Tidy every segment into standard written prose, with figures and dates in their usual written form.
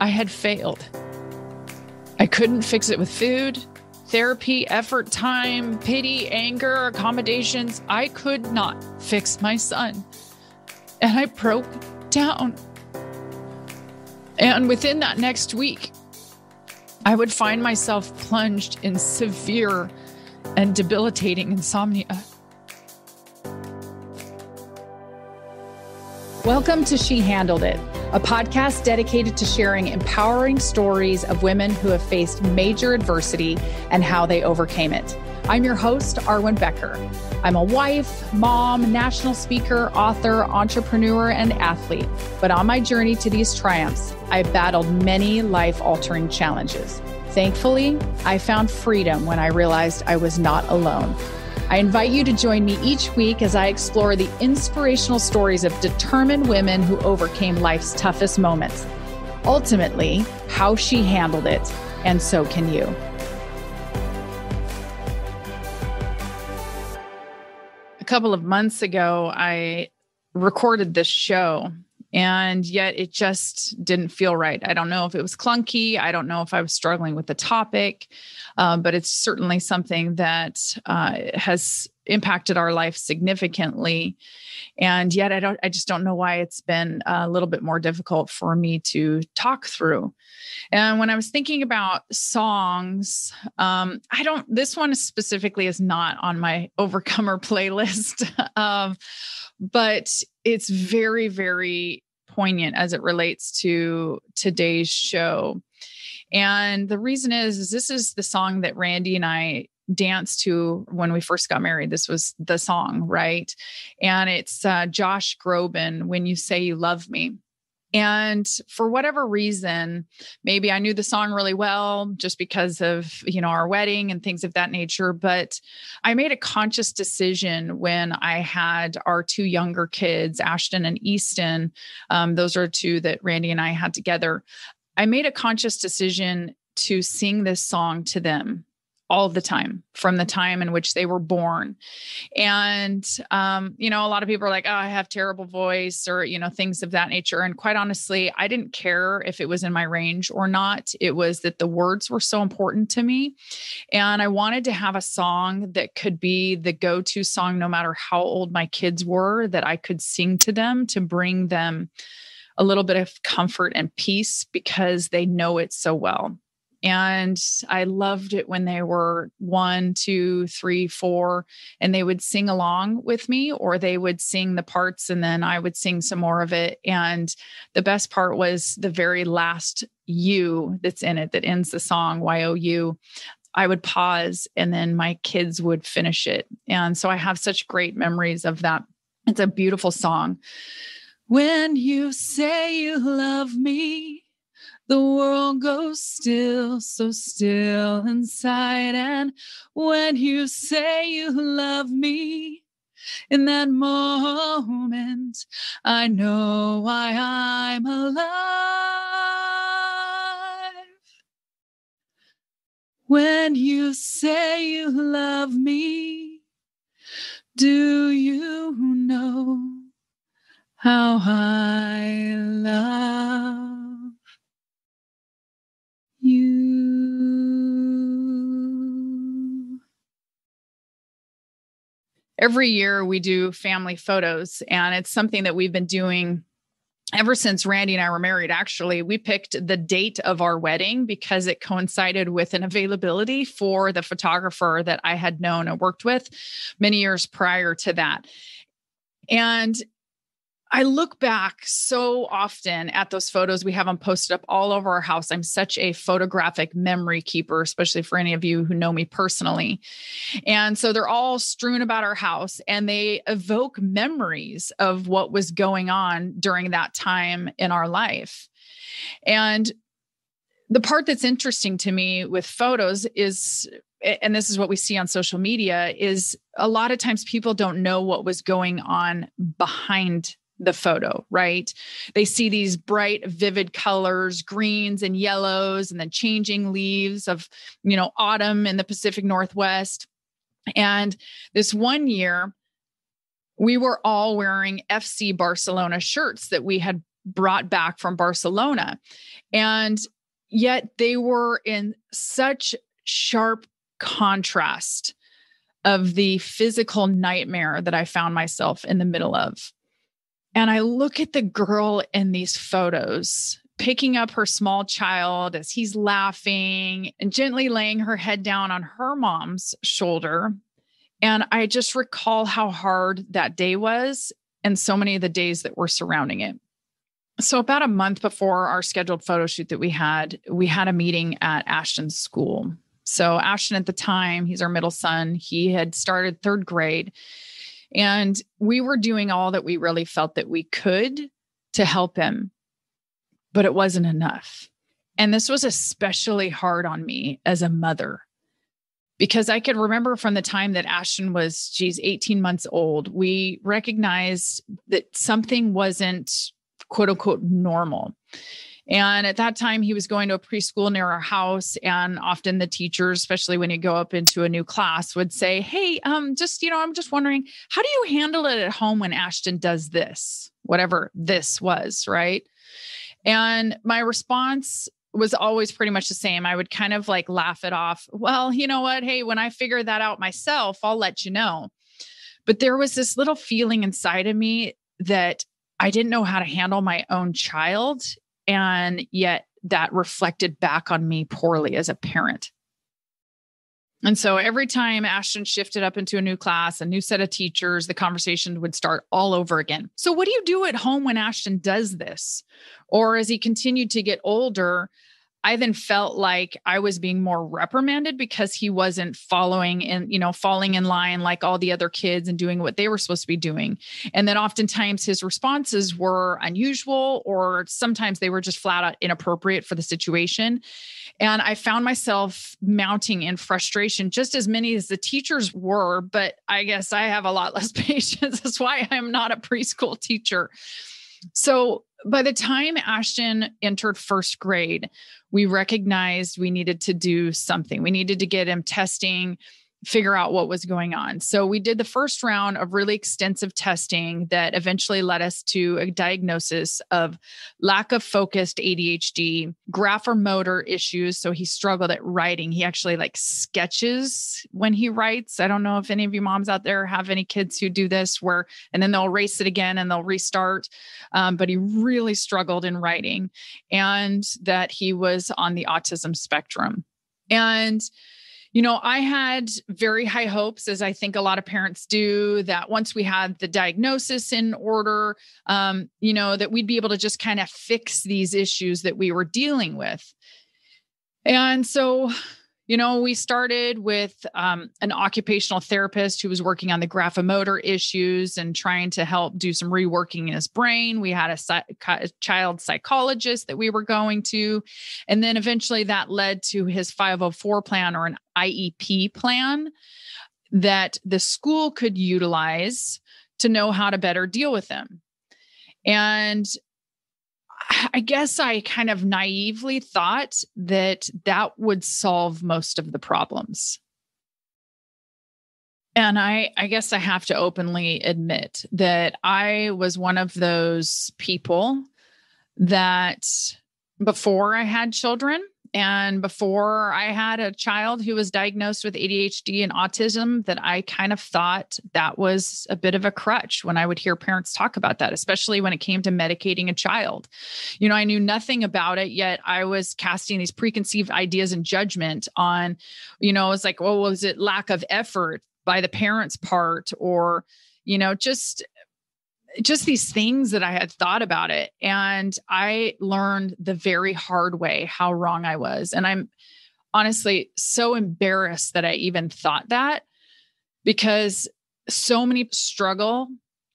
I had failed. I couldn't fix it with food, therapy, effort, time, pity, anger, accommodations. I could not fix my son. And I broke down. And within that next week, I would find myself plunged in severe and debilitating insomnia. Welcome to She Handled It, a podcast dedicated to sharing empowering stories of women who have faced major adversity and how they overcame it. I'm your host, Arwen Becker. I'm a wife, mom, national speaker, author, entrepreneur, and athlete. But on my journey to these triumphs, I battled many life-altering challenges. Thankfully, I found freedom when I realized I was not alone. I invite you to join me each week as I explore the inspirational stories of determined women who overcame life's toughest moments. Ultimately, how she handled it, and so can you. A couple of months ago, I recorded this show, and yet it just didn't feel right. I don't know if it was clunky. I don't know if I was struggling with the topic, but it's certainly something that has impacted our life significantly. And yet I just don't know why it's been a little bit more difficult for me to talk through. And when I was thinking about songs, this one specifically is not on my Overcomer playlist, but it's very, very poignant as it relates to today's show. And the reason is this is the song that Randy and I danced to when we first got married. This was the song, right? And it's Josh Groban, When You Say You Love Me. And for whatever reason, maybe I knew the song really well just because of, our wedding and things of that nature. But I made a conscious decision when I had our two younger kids, Ashton and Easton. Those are two that Randy and I had together. I made a conscious decision to sing this song to them all the time, from the time in which they were born. And, a lot of people are like, oh, I have terrible voice or, things of that nature. And quite honestly, I didn't care if it was in my range or not. It was that the words were so important to me. And I wanted to have a song that could be the go-to song, no matter how old my kids were, that I could sing to them to bring them a little bit of comfort and peace because they know it so well. And I loved it when they were 1, 2, 3, 4, and they would sing along with me, or they would sing the parts and then I would sing some more of it. And the best part was the very last you that's in it that ends the song, Y-O-U. I would pause and then my kids would finish it. And so I have such great memories of that. It's a beautiful song. When you say you love me, the world goes still, so still inside. And when you say you love me, in that moment, I know why I'm alive. When you say you love me, do you know how I love you? Every year we do family photos, and it's something that we've been doing ever since Randy and I were married. Actually, we picked the date of our wedding because it coincided with an availability for the photographer that I had known and worked with many years prior to that. And I look back so often at those photos. We have them posted up all over our house. I'm such a photographic memory keeper, especially for any of you who know me personally. And so they're all strewn about our house, and they evoke memories of what was going on during that time in our life. And the part that's interesting to me with photos is, and this is what we see on social media, is a lot of times people don't know what was going on behind the photo, right? They see these bright, vivid colors, greens and yellows, and then changing leaves of, autumn in the Pacific Northwest. And this one year, we were all wearing FC Barcelona shirts that we had brought back from Barcelona. And yet they were in such sharp contrast of the physical nightmare that I found myself in the middle of. And I look at the girl in these photos, picking up her small child as he's laughing and gently laying her head down on her mom's shoulder. And I just recall how hard that day was and so many of the days that were surrounding it. So about a month before our scheduled photo shoot that we had a meeting at Ashton's school. So Ashton at the time, he's our middle son. He had started third grade. And we were doing all that we really felt that we could to help him, but it wasn't enough. And this was especially hard on me as a mother, because I could remember from the time that Ashton was, 18 months old, we recognized that something wasn't quote unquote normal. And at that time, he was going to a preschool near our house. And often the teachers, especially when you go up into a new class, would say, hey, I'm just wondering, how do you handle it at home when Ashton does this, whatever this was, right? And my response was always pretty much the same. I would kind of like laugh it off. Well, you know what? Hey, when I figure that out myself, I'll let you know. But there was this little feeling inside of me that I didn't know how to handle my own child. And yet that reflected back on me poorly as a parent. And so every time Ashton shifted up into a new class, a new set of teachers, the conversation would start all over again. So what do you do at home when Ashton does this? Or as he continued to get older, I then felt like I was being more reprimanded because he wasn't falling in line like all the other kids and doing what they were supposed to be doing. And then oftentimes his responses were unusual, or sometimes they were just flat out inappropriate for the situation. And I found myself mounting in frustration, just as many as the teachers were, but I guess I have a lot less patience. That's why I'm not a preschool teacher. So by the time Ashton entered first grade, we recognized we needed to do something. We needed to get him testing, figure out what was going on. So we did the first round of really extensive testing that eventually led us to a diagnosis of lack of focused ADHD, graphomotor issues. So he struggled at writing. He actually sketches when he writes. I don't know if any of you moms out there have any kids who do this and then they'll erase it again and they'll restart. But he really struggled in writing, and that he was on the autism spectrum. And I had very high hopes, as I think a lot of parents do, that once we had the diagnosis in order, that we'd be able to just kind of fix these issues that we were dealing with. And so, we started with an occupational therapist who was working on the graphomotor issues and trying to help do some reworking in his brain. We had a child psychologist that we were going to. And then eventually that led to his 504 plan, or an IEP plan, that the school could utilize to know how to better deal with him. And I guess I kind of naively thought that would solve most of the problems. And I guess I have to openly admit that I was one of those people that before I had children and before I had a child who was diagnosed with ADHD and autism, that I kind of thought that was a bit of a crutch when I would hear parents talk about that, especially when it came to medicating a child. I knew nothing about it, yet I was casting these preconceived ideas and judgment on, it's like, well, was it lack of effort by the parents' part, or, just these things that I had thought about it. And I learned the very hard way how wrong I was. And I'm honestly so embarrassed that I even thought that, because so many struggle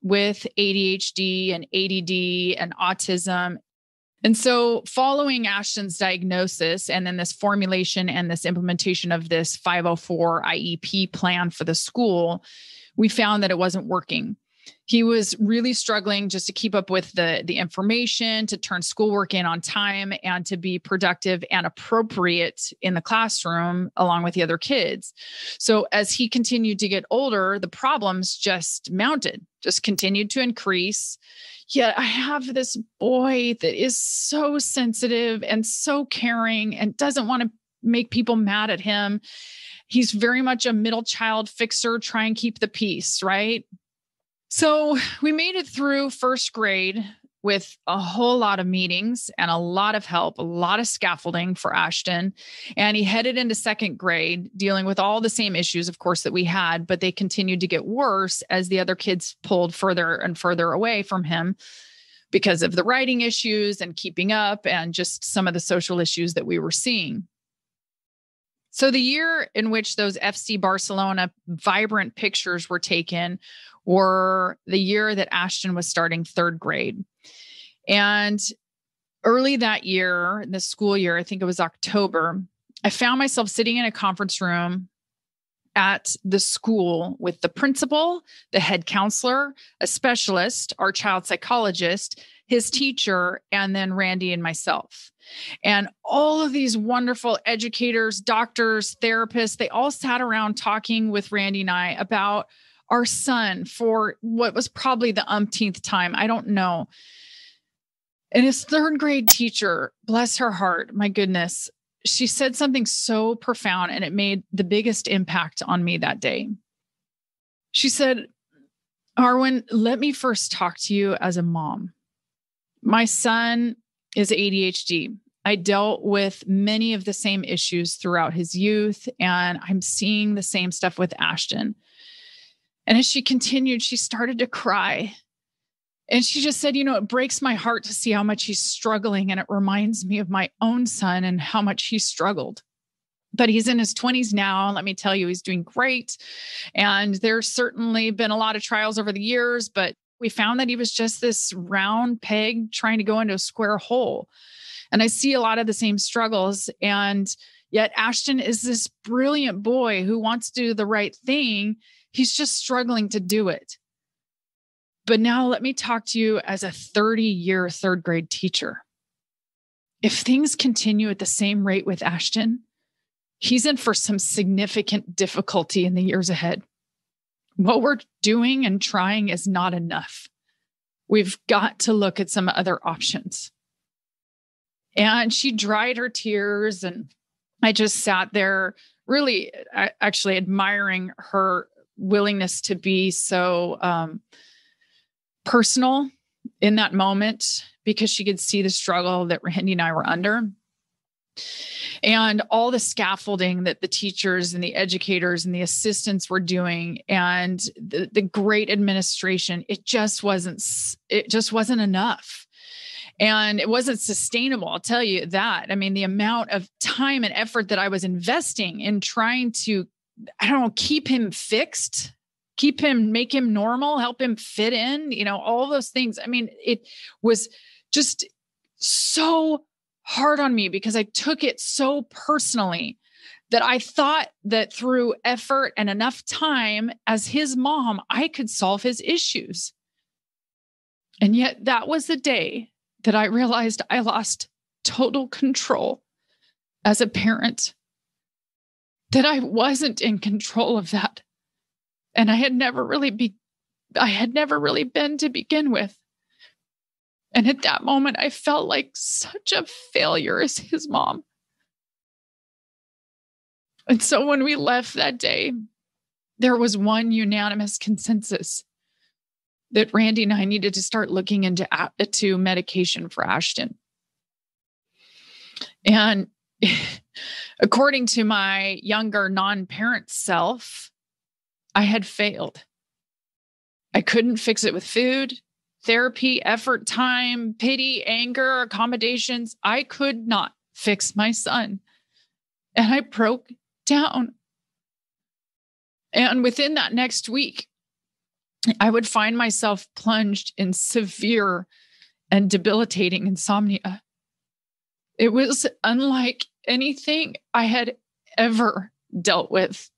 with ADHD and ADD and autism. And so following Ashton's diagnosis and then this formulation and this implementation of this 504 IEP plan for the school, we found that it wasn't working. He was really struggling just to keep up with the information, to turn schoolwork in on time, and to be productive and appropriate in the classroom along with the other kids. So as he continued to get older, the problems just mounted. just continued to increase. Yet I have this boy that is so sensitive and so caring and doesn't want to make people mad at him. He's very much a middle child fixer, try and keep the peace, right? So we made it through first grade with a whole lot of meetings and a lot of help, a lot of scaffolding for Ashton. And he headed into second grade dealing with all the same issues, of course, that we had, but they continued to get worse as the other kids pulled further and further away from him because of the writing issues and keeping up and just some of the social issues that we were seeing. So the year in which those FC Barcelona vibrant pictures were taken were the year that Ashton was starting third grade. And early that year, the school year, I think it was October, I found myself sitting in a conference room at the school with the principal, the head counselor, a specialist, our child psychologist, his teacher, and then Randy and myself. And all of these wonderful educators, doctors, therapists, they all sat around talking with Randy and I about our son for what was probably the umpteenth time. I don't know. And his third grade teacher, bless her heart, my goodness, she said something so profound and it made the biggest impact on me that day. She said, Arwen, let me first talk to you as a mom. My son is ADHD. I dealt with many of the same issues throughout his youth, and I'm seeing the same stuff with Ashton. And as she continued, she started to cry. And she just said, it breaks my heart to see how much he's struggling. And it reminds me of my own son and how much he struggled. But he's in his 20s now. Let me tell you, he's doing great. And there's certainly been a lot of trials over the years, but we found that he was just this round peg trying to go into a square hole. And I see a lot of the same struggles. And yet Ashton is this brilliant boy who wants to do the right thing. He's just struggling to do it. But now let me talk to you as a 30-year third grade teacher. If things continue at the same rate with Ashton, he's in for some significant difficulty in the years ahead. What we're doing and trying is not enough. We've got to look at some other options. And she dried her tears, and I just sat there really actually admiring her willingness to be so personal in that moment, because she could see the struggle that Randy and I were under. And all the scaffolding that the teachers and the educators and the assistants were doing, and the great administration, it just wasn't enough. And it wasn't sustainable. I'll tell you that. I mean, the amount of time and effort that I was investing in trying to, keep him fixed, make him normal, help him fit in, all those things. I mean, it was just so hard on me because I took it so personally that I thought that through effort and enough time as his mom, I could solve his issues. And yet that was the day that I realized I lost total control as a parent, that I wasn't in control of that. And I had never really been to begin with. And at that moment, I felt like such a failure as his mom. And so when we left that day, there was one unanimous consensus that Randy and I needed to start looking into medication for Ashton. And according to my younger non-parent self, I had failed. I couldn't fix it with food, therapy, effort, time, pity, anger, accommodations. I could not fix my son. And I broke down. And within that next week, I would find myself plunged in severe and debilitating insomnia. It was unlike anything I had ever dealt with.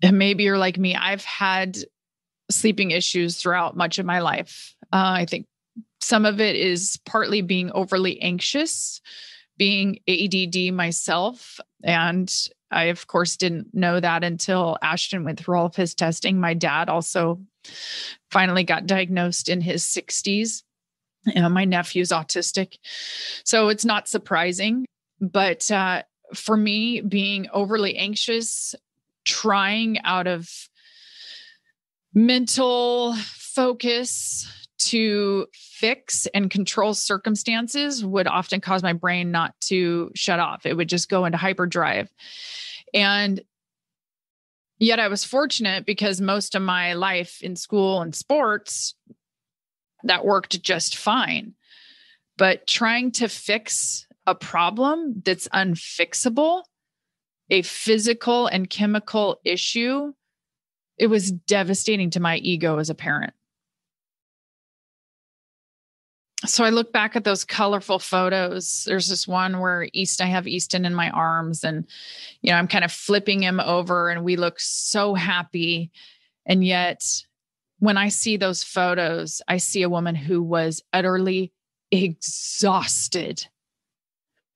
And maybe you're like me. I've had sleeping issues throughout much of my life. I think some of it is partly being overly anxious, being ADD myself, and I of course didn't know that until Ashton went through all of his testing. My dad also finally got diagnosed in his 60s. My nephew's autistic. So it's not surprising. But for me, being overly anxious, trying out of mental focus to fix and control circumstances would often cause my brain not to shut off. It would just go into hyperdrive. And yet I was fortunate because most of my life in school and sports, that worked just fine. But trying to fix a problem that's unfixable, a physical and chemical issue, it was devastating to my ego as a parent. So I look back at those colorful photos. There's this one where I have Easton in my arms and, I'm kind of flipping him over and we look so happy. And yet when I see those photos, I see a woman who was utterly exhausted,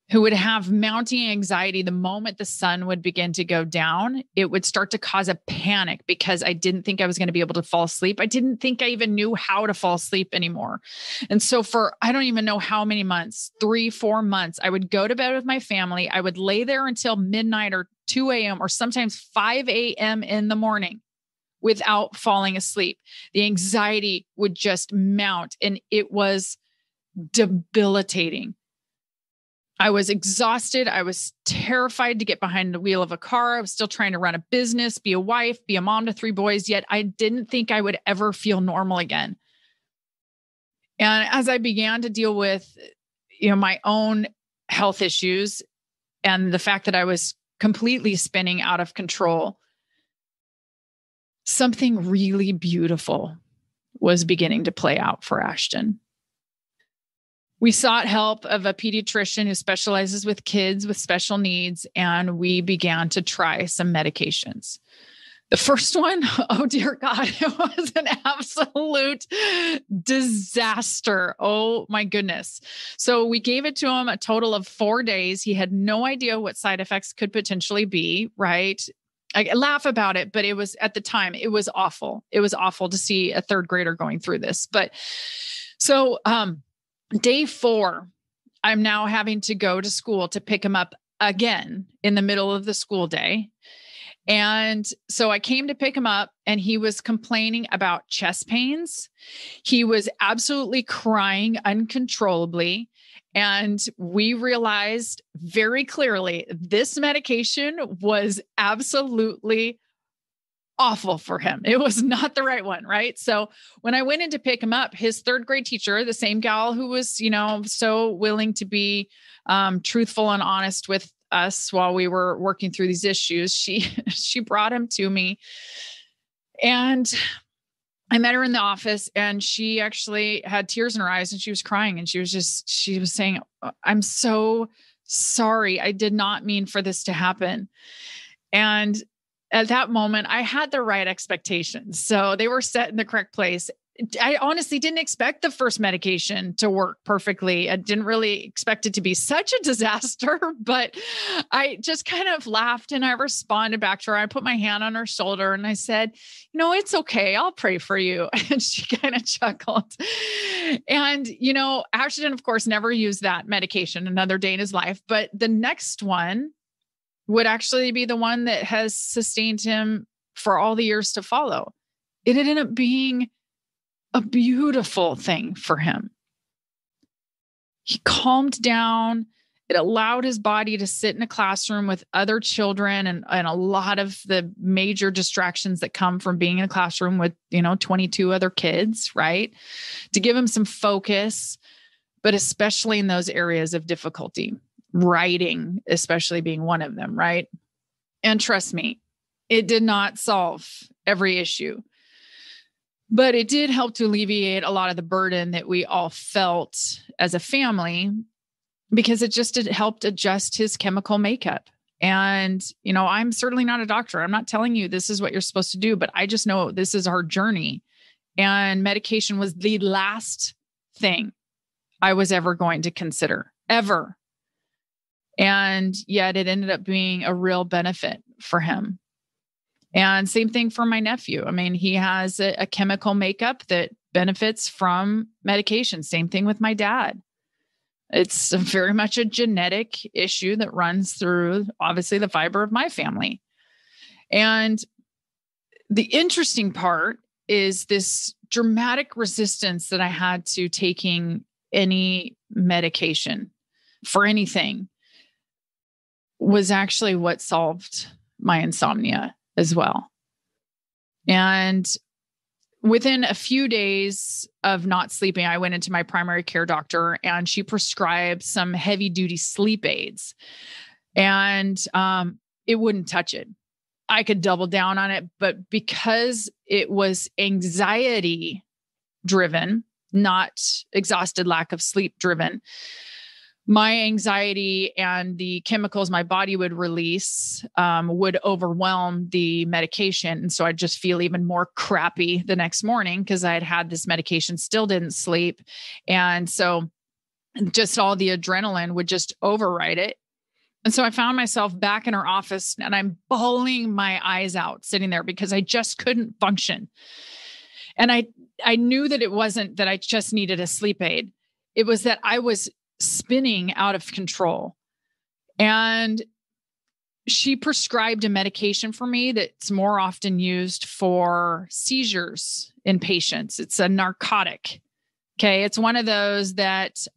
who would have mounting anxiety the moment the sun would begin to go down. It would start to cause a panic because I didn't think I was going to be able to fall asleep. I didn't think I even knew how to fall asleep anymore. And so for, I don't even know how many months, 3-4 months, I would go to bed with my family. I would lay there until midnight or 2 a.m. or sometimes 5 a.m. in the morning without falling asleep. The anxiety would just mount and it was debilitating. I was exhausted. I was terrified to get behind the wheel of a car. I was still trying to run a business, be a wife, be a mom to 3 boys, yet I didn't think I would ever feel normal again. And as I began to deal with, my own health issues and the fact that I was completely spinning out of control, something really beautiful was beginning to play out for Ashton. We sought help of a pediatrician who specializes with kids with special needs, and we began to try some medications. The first one, oh dear God, it was an absolute disaster. Oh my goodness. So we gave it to him a total of 4 days. He had no idea what side effects could potentially be, right? I laugh about it, but it was at the time, it was awful. It was awful to see a 3rd grader going through this. But so, day 4, I'm now having to go to school to pick him up again in the middle of the school day. And so I came to pick him up and he was complaining about chest pains. He was absolutely crying uncontrollably. And we realized very clearly this medication was absolutely awful for him. It was not the right one, right? So when I went in to pick him up, his 3rd grade teacher, the same gal who was, so willing to be truthful and honest with us while we were working through these issues, she brought him to me. And I met her in the office and she actually had tears in her eyes and she was crying and she was saying, "I'm so sorry. I did not mean for this to happen." And at that moment, I had the right expectations. So they were set in the correct place. I honestly didn't expect the first medication to work perfectly. I didn't really expect it to be such a disaster, but I just kind of laughed and I responded back to her. I put my hand on her shoulder and I said, "It's okay. I'll pray for you." And she kind of chuckled. And, Ashton, of course, never used that medication another day in his life, but the next one would actually be the one that has sustained him for all the years to follow. It ended up being a beautiful thing for him. He calmed down. It allowed his body to sit in a classroom with other children and a lot of the major distractions that come from being in a classroom with, 22 other kids, right? To give him some focus, but especially in those areas of difficulty. Writing, especially being one of them, right? And trust me, it did not solve every issue, but it did help to alleviate a lot of the burden that we all felt as a family because it just helped adjust his chemical makeup. And, I'm certainly not a doctor. I'm not telling you this is what you're supposed to do, but I just know this is our journey. And medication was the last thing I was ever going to consider, ever. And yet it ended up being a real benefit for him. And same thing for my nephew. I mean, he has a chemical makeup that benefits from medication. Same thing with my dad. It's very much a genetic issue that runs through, obviously, the fiber of my family. And the interesting part is this dramatic resistance that I had to taking any medication for anything was actually what solved my insomnia as well. And within a few days of not sleeping, I went into my primary care doctor and she prescribed some heavy duty sleep aids, and it wouldn't touch it. I could double down on it, but because it was anxiety driven, not exhausted lack of sleep driven, my anxiety and the chemicals my body would release would overwhelm the medication. And so I'd just feel even more crappy the next morning because I had had this medication, still didn't sleep. And so just all the adrenaline would just override it. And so I found myself back in her office and I'm bawling my eyes out sitting there because I just couldn't function. And I knew that it wasn't that I just needed a sleep aid. It was that I was spinning out of control. And she prescribed a medication for me that's more often used for seizures in patients. It's a narcotic. Okay. It's one of those that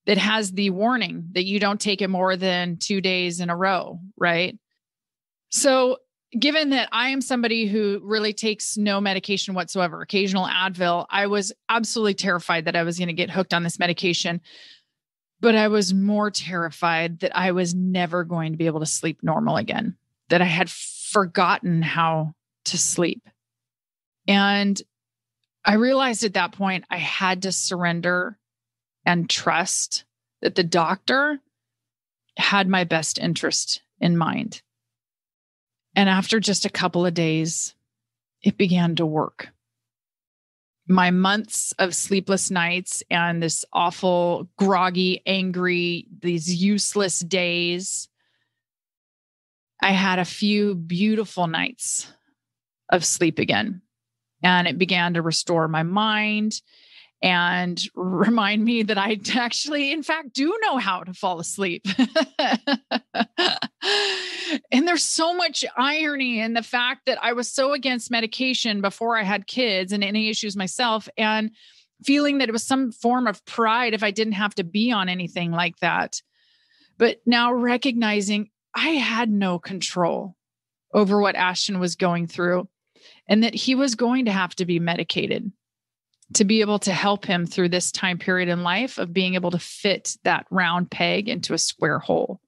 has the warning that you don't take it more than 2 days in a row, right? So given that I am somebody who really takes no medication whatsoever, occasional Advil, I was absolutely terrified that I was going to get hooked on this medication. But I was more terrified that I was never going to be able to sleep normal again, that I had forgotten how to sleep. And I realized at that point I had to surrender and trust that the doctor had my best interest in mind. And after just a couple of days, it began to work. My months of sleepless nights and this awful, groggy, angry, these useless days, I had a few beautiful nights of sleep again. And it began to restore my mind and remind me that I actually, in fact, do know how to fall asleep. And there's so much irony in the fact that I was so against medication before I had kids and any issues myself, and feeling that it was some form of pride if I didn't have to be on anything like that. But now recognizing I had no control over what Ashton was going through, and that he was going to have to be medicated to be able to help him through this time period in life of being able to fit that round peg into a square hole.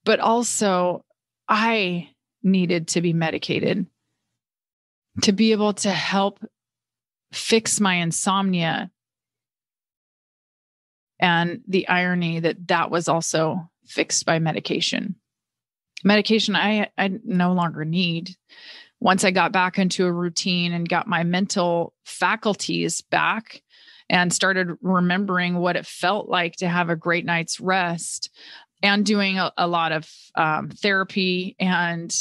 But also, I needed to be medicated to be able to help fix my insomnia. And the irony that that was also fixed by medication. Medication I no longer need. Once I got back into a routine and got my mental faculties back and started remembering what it felt like to have a great night's rest, and doing a lot of therapy and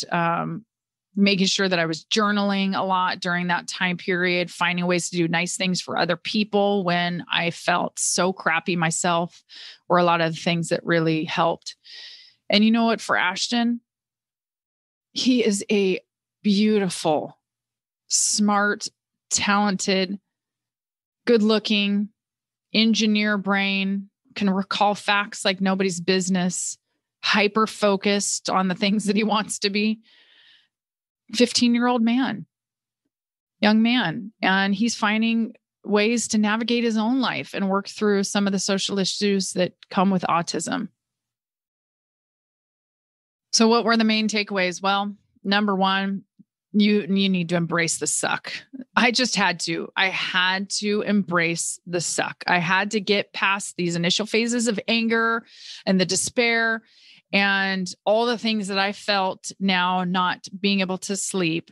making sure that I was journaling a lot during that time period, finding ways to do nice things for other people when I felt so crappy myself, were a lot of the things that really helped. And you know what, for Ashton, he is a beautiful, smart, talented, good-looking engineer brain, can recall facts like nobody's business, hyper-focused on the things that he wants to be. 15-year-old man, young man. And he's finding ways to navigate his own life and work through some of the social issues that come with autism. So what were the main takeaways? Well, number one, you need to embrace the suck. I just had to. I had to embrace the suck. I had to get past these initial phases of anger and the despair and all the things that I felt now not being able to sleep.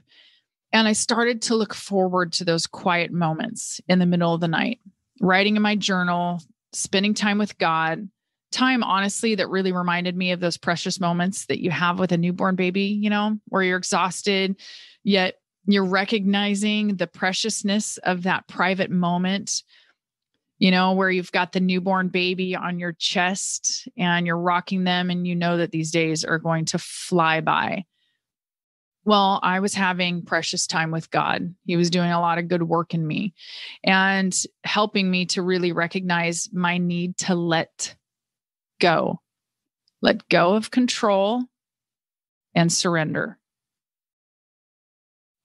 And I started to look forward to those quiet moments in the middle of the night, writing in my journal, spending time with God, time, honestly, that really reminded me of those precious moments that you have with a newborn baby, where you're exhausted, yet you're recognizing the preciousness of that private moment, where you've got the newborn baby on your chest and you're rocking them and you know that these days are going to fly by. Well, I was having precious time with God. He was doing a lot of good work in me and helping me to really recognize my need to let go of control and surrender.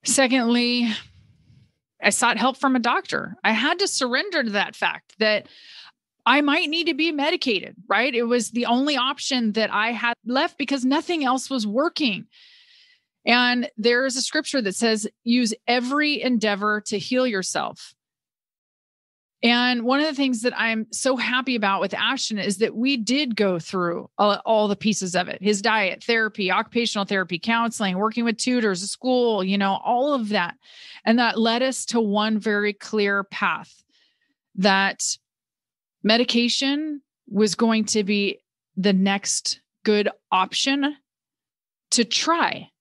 Secondly, I sought help from a doctor. I had to surrender to that fact that I might need to be medicated, right? It was the only option that I had left because nothing else was working. And there is a scripture that says, use every endeavor to heal yourself. And one of the things that I'm so happy about with Ashton is that we did go through all the pieces of it. His diet, therapy, occupational therapy, counseling, working with tutors, school, all of that. And that led us to one very clear path, that medication was going to be the next good option to try.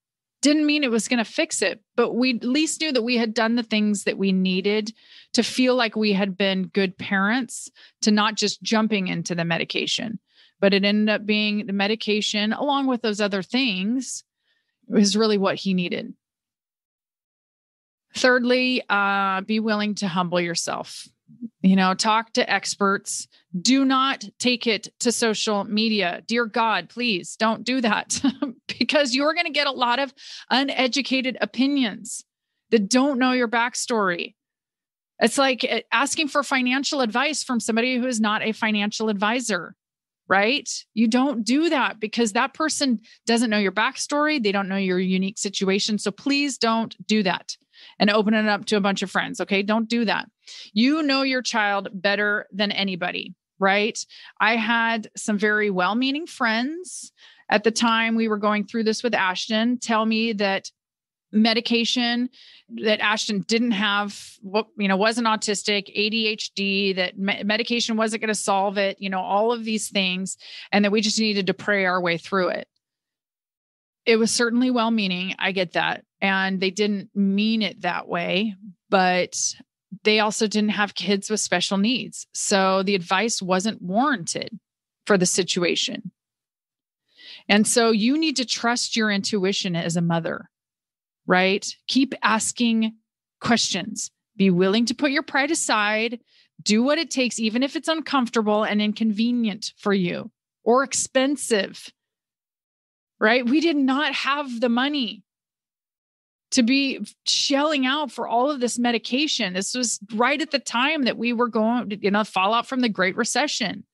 Didn't mean it was going to fix it, but we at least knew that we had done the things that we needed to feel like we had been good parents, to not just jumping into the medication, but it ended up being the medication along with those other things was really what he needed. Thirdly, be willing to humble yourself. Talk to experts. Do not take it to social media. Dear God, please don't do that because you're going to get a lot of uneducated opinions that don't know your backstory. It's like asking for financial advice from somebody who is not a financial advisor, right? You don't do that because that person doesn't know your backstory. They don't know your unique situation. So please don't do that and open it up to a bunch of friends. Okay. Don't do that. You know your child better than anybody, right? I had some very well-meaning friends at the time we were going through this with Ashton tell me that medication that Ashton didn't have, wasn't autistic, ADHD, that medication wasn't going to solve it, all of these things, and that we just needed to pray our way through it. It was certainly well-meaning. I get that. And they didn't mean it that way, but they also didn't have kids with special needs. So the advice wasn't warranted for the situation. And so you need to trust your intuition as a mother, right? Keep asking questions. Be willing to put your pride aside. Do what it takes, even if it's uncomfortable and inconvenient for you or expensive, right? We did not have the money to be shelling out for all of this medication. This was right at the time that we were going to, fallout from the Great Recession.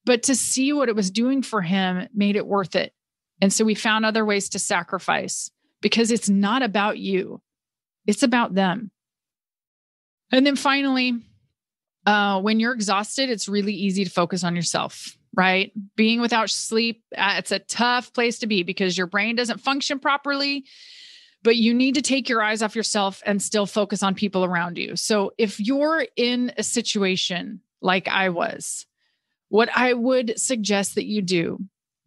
But to see what it was doing for him made it worth it. And so we found other ways to sacrifice because it's not about you. It's about them. And then finally, when you're exhausted, it's really easy to focus on yourself, right? Being without sleep, it's a tough place to be because your brain doesn't function properly. But you need to take your eyes off yourself and still focus on people around you. So if you're in a situation like I was, what I would suggest that you do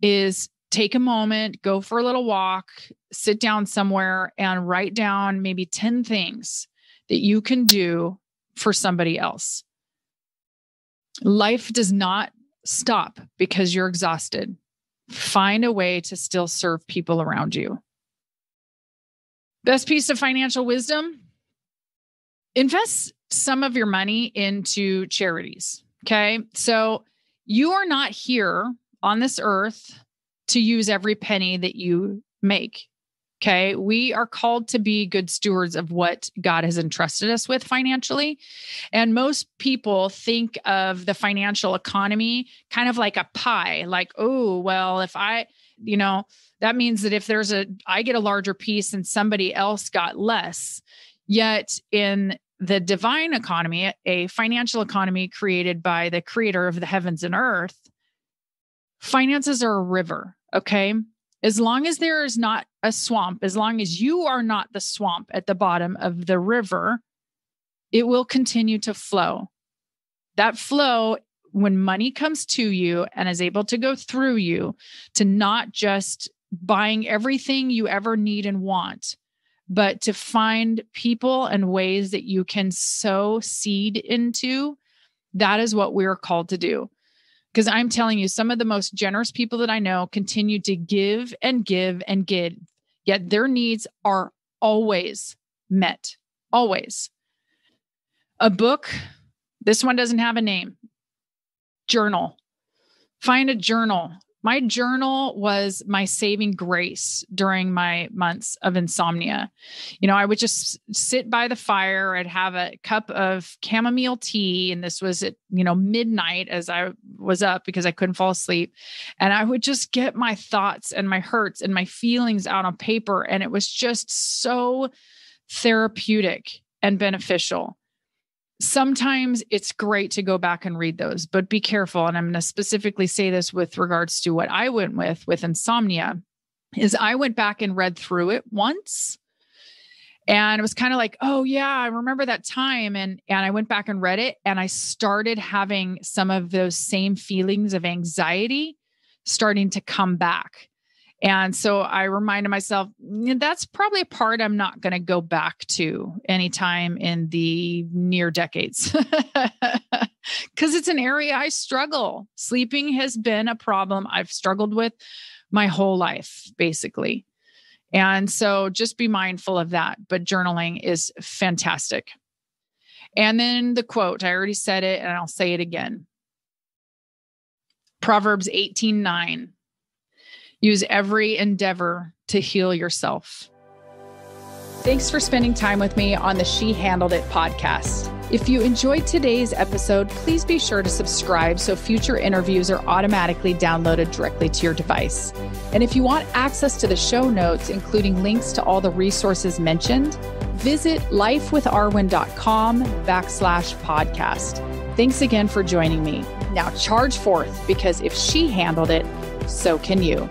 is take a moment, go for a little walk, sit down somewhere and write down maybe 10 things that you can do for somebody else. Life does not stop because you're exhausted. Find a way to still serve people around you. Best piece of financial wisdom, invest some of your money into charities. Okay. So you are not here on this earth to use every penny that you make. Okay. We are called to be good stewards of what God has entrusted us with financially. And most people think of the financial economy kind of like a pie, like, oh, well, if that means that if I get a larger piece and somebody else got less. Yet in the divine economy, a financial economy created by the creator of the heavens and earth, finances are a river. Okay. As long as there is not a swamp, as long as you are not the swamp at the bottom of the river, it will continue to flow. That flow when money comes to you and is able to go through you, to not just buying everything you ever need and want, but to find people and ways that you can sow seed into. That is what we're called to do. Because I'm telling you, some of the most generous people that I know continue to give and give and give, yet their needs are always met. Always. A book, this one doesn't have a name. Journal. Find a journal. My journal was my saving grace during my months of insomnia. I would just sit by the fire. I'd have a cup of chamomile tea. And this was at, midnight as I was up because I couldn't fall asleep. And I would just get my thoughts and my hurts and my feelings out on paper. And it was just so therapeutic and beneficial. Sometimes it's great to go back and read those, but be careful. And I'm going to specifically say this with regards to what I went with insomnia, is I went back and read through it once. And it was kind of like, oh yeah, I remember that time. And I went back and read it, and I started having some of those same feelings of anxiety starting to come back. And so I reminded myself, that's probably a part I'm not going to go back to anytime in the near decades, because it's an area I struggle. Sleeping has been a problem I've struggled with my whole life, basically. And so just be mindful of that. But journaling is fantastic. And then the quote, I already said it and I'll say it again. Proverbs 18:9. Use every endeavor to heal yourself. Thanks for spending time with me on the She Handled It podcast. If you enjoyed today's episode, please be sure to subscribe so future interviews are automatically downloaded directly to your device. And if you want access to the show notes, including links to all the resources mentioned, visit lifewitharwen.com/podcast. Thanks again for joining me. Now charge forth, because if she handled it, so can you.